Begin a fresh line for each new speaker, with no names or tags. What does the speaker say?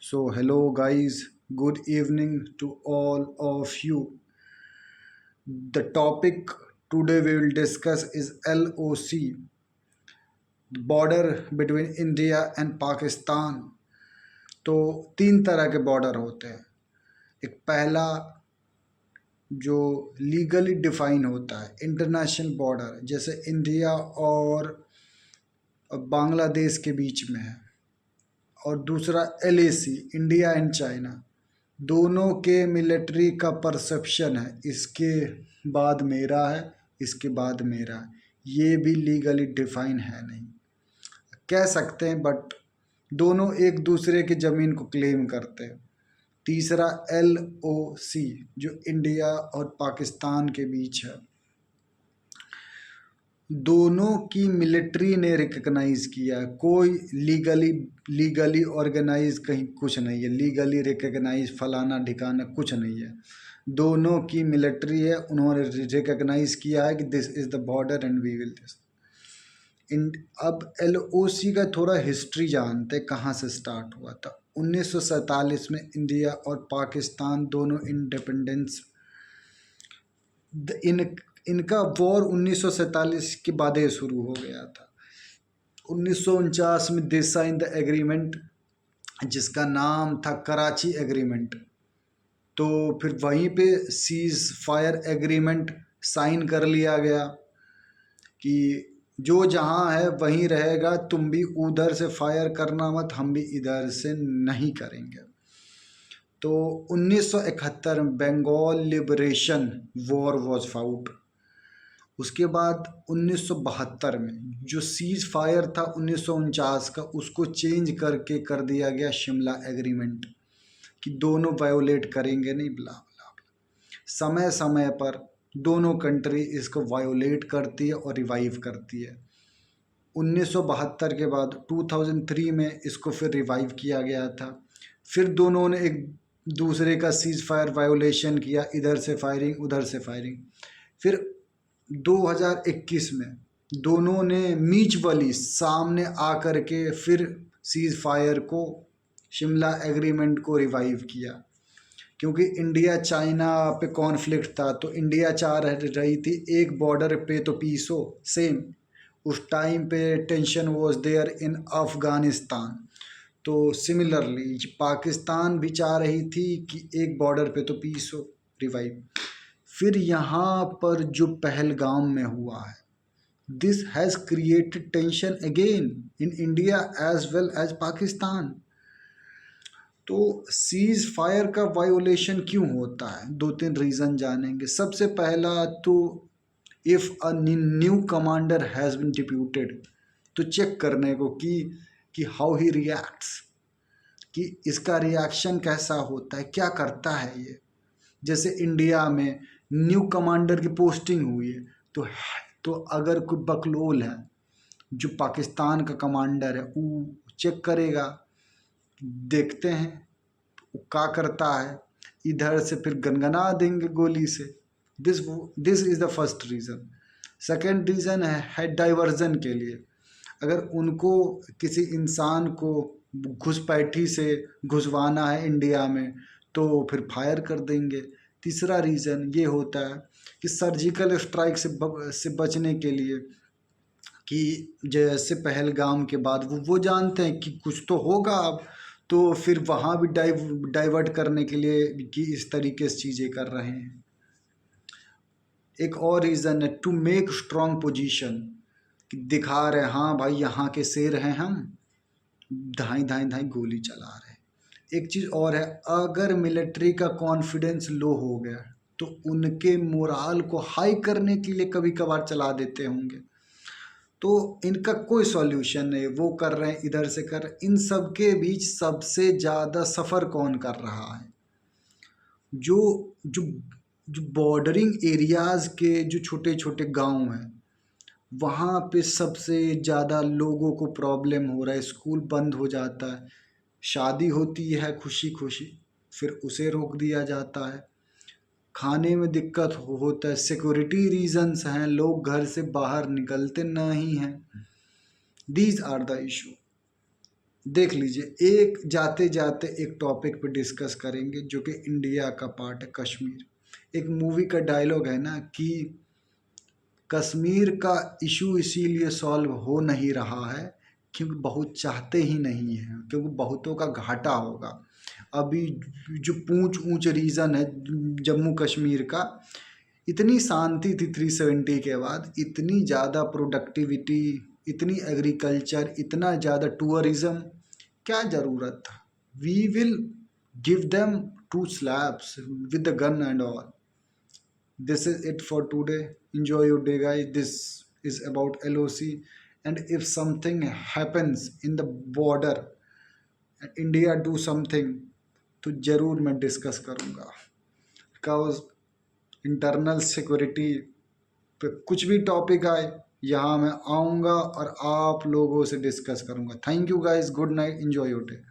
So, hello guys, good evening to all of you. The topic today we will discuss is LOC, the border between India and Pakistan. तो तीन तरह के border होते हैं। एक पहला जो लीगली डिफाइन होता है इंटरनेशनल बॉर्डर, जैसे इंडिया और बांग्लादेश के बीच में है। और दूसरा LAC, इंडिया एंड चाइना। दोनों के मिलिट्री का परसेप्शन है, इसके बाद मेरा है, इसके बाद मेरा है। ये भी लीगली डिफाइन है नहीं, कह सकते हैं, बट दोनों एक दूसरे की ज़मीन को क्लेम करते हैं। तीसरा LOC, जो इंडिया और पाकिस्तान के बीच है। दोनों की मिलिट्री ने रिकग्नाइज किया है, कोई लीगली ऑर्गेनाइज कहीं कुछ नहीं है, लीगली रिकग्नाइज फलाना ठिकाना कुछ नहीं है। दोनों की मिलिट्री है, उन्होंने रिकग्नाइज किया है कि this is the border and we will this. अब LOC का थोड़ा हिस्ट्री जानते, कहाँ से स्टार्ट हुआ था। 1947 में इंडिया और पाकिस्तान दोनों इंडिपेंडेंस, इनका वॉर 1947 के बाद ही शुरू हो गया था। 1949 में दे साइन द एग्रीमेंट, जिसका नाम था कराची एग्रीमेंट। तो फिर वहीं पे सीज फायर एग्रीमेंट साइन कर लिया गया कि जो जहाँ है वहीं रहेगा, तुम भी उधर से फायर करना मत, हम भी इधर से नहीं करेंगे। तो 1971 में Bengal liberation war was fought. उसके बाद 1972 में जो सीज फायर था 1949 का, उसको चेंज करके कर दिया गया शिमला एग्रीमेंट, कि दोनों वायोलेट करेंगे नहीं, ब्ला ब्ला ब्ला। समय समय पर दोनों कंट्री इसको वायोलेट करती है और रिवाइव करती है। 1972 के बाद 2003 में इसको फिर रिवाइव किया गया था। फिर दोनों ने एक दूसरे का सीज फायर वायोलेशन किया, इधर से फायरिंग उधर से फायरिंग। फिर 2021 में दोनों ने म्यूचुअली सामने आकर के फिर सीज फायर को, शिमला एग्रीमेंट को रिवाइव किया। क्योंकि इंडिया चाइना पे कॉन्फ्लिक्ट था, तो इंडिया चाह रही थी एक बॉर्डर पे तो पीस हो। सेम उस टाइम पे tension was there in Afghanistan. तो सिमिलरली पाकिस्तान भी चाह रही थी कि एक बॉर्डर पे तो पीस हो, रिवाइव। फिर यहाँ पर जो पहलगाम में हुआ है, this has created tension again in India as well as Pakistan. तो सीज फायर का वायोलेशन क्यों होता है, दो तीन रीज़न जानेंगे। सबसे पहला तो if a new commander has been deputed, तो चेक करने को कि हाउ ही रिएक्ट्स, कि इसका रिएक्शन कैसा होता है, क्या करता है ये। जैसे इंडिया में न्यू कमांडर की पोस्टिंग हुई है, तो अगर कोई बकलोल है, जो पाकिस्तान का कमांडर है, वो चेक करेगा, देखते हैं वो क्या करता है, इधर से फिर गनगना देंगे गोली से। This is the first reason. Second reason है डाइवर्जन के लिए। अगर उनको किसी इंसान को घुसपैठी से घुसवाना है इंडिया में, तो फिर फायर कर देंगे। तीसरा रीज़न ये होता है कि सर्जिकल स्ट्राइक से बचने के लिए, कि जैसे पहलगाम के बाद वो जानते हैं कि कुछ तो होगा अब, तो फिर वहाँ भी डाइवर्ट करने के लिए कि इस तरीके से चीज़ें कर रहे हैं। एक और रीज़न है टू मेक स्ट्रॉन्ग पोजीशन, कि दिखा रहे हाँ भाई यहाँ के शेर हैं हम, धाई धाई धाई गोली चला रहे हैं। एक चीज़ और है, अगर मिलिट्री का कॉन्फिडेंस लो हो गया तो उनके मोराल को हाई करने के लिए कभी कभार चला देते होंगे। तो इनका कोई सॉल्यूशन नहीं, वो कर रहे हैं, इधर से कर रहे हैं। इन सब के बीच सबसे ज़्यादा सफ़र कौन कर रहा है, जो जो जो बॉर्डरिंग एरियाज़ के जो छोटे छोटे गांव हैं, वहाँ पे सबसे ज़्यादा लोगों को प्रॉब्लम हो रहा है। स्कूल बंद हो जाता है, शादी होती है खुशी खुशी, फिर उसे रोक दिया जाता है, खाने में दिक्कत होता है, सिक्योरिटी रीजंस हैं, लोग घर से बाहर निकलते नहीं हैं। These are the issue. देख लीजिए, एक जाते जाते एक टॉपिक पे डिस्कस करेंगे जो कि इंडिया का पार्ट है, कश्मीर। एक मूवी का डायलॉग है ना कि कश्मीर का इशू इसीलिए सॉल्व हो नहीं रहा है क्योंकि बहुत चाहते ही नहीं हैं, क्योंकि बहुतों का घाटा होगा। अभी जो पूंछ ऊंच रीजन है जम्मू कश्मीर का, इतनी शांति थी 370 के बाद, इतनी ज़्यादा प्रोडक्टिविटी, इतनी एग्रीकल्चर, इतना ज़्यादा टूरिज्म, क्या ज़रूरत था। We will give them 2 slabs with the gun and all. This is it for today. Enjoy your day, guys. This is about LOC. And if something happens in the border and India do something, तो ज़रूर मैं discuss करूँगा। Because internal security पे कुछ भी topic आए, यहाँ मैं आऊँगा और आप लोगों से डिस्कस करूँगा। Thank you guys, good night, enjoy your day.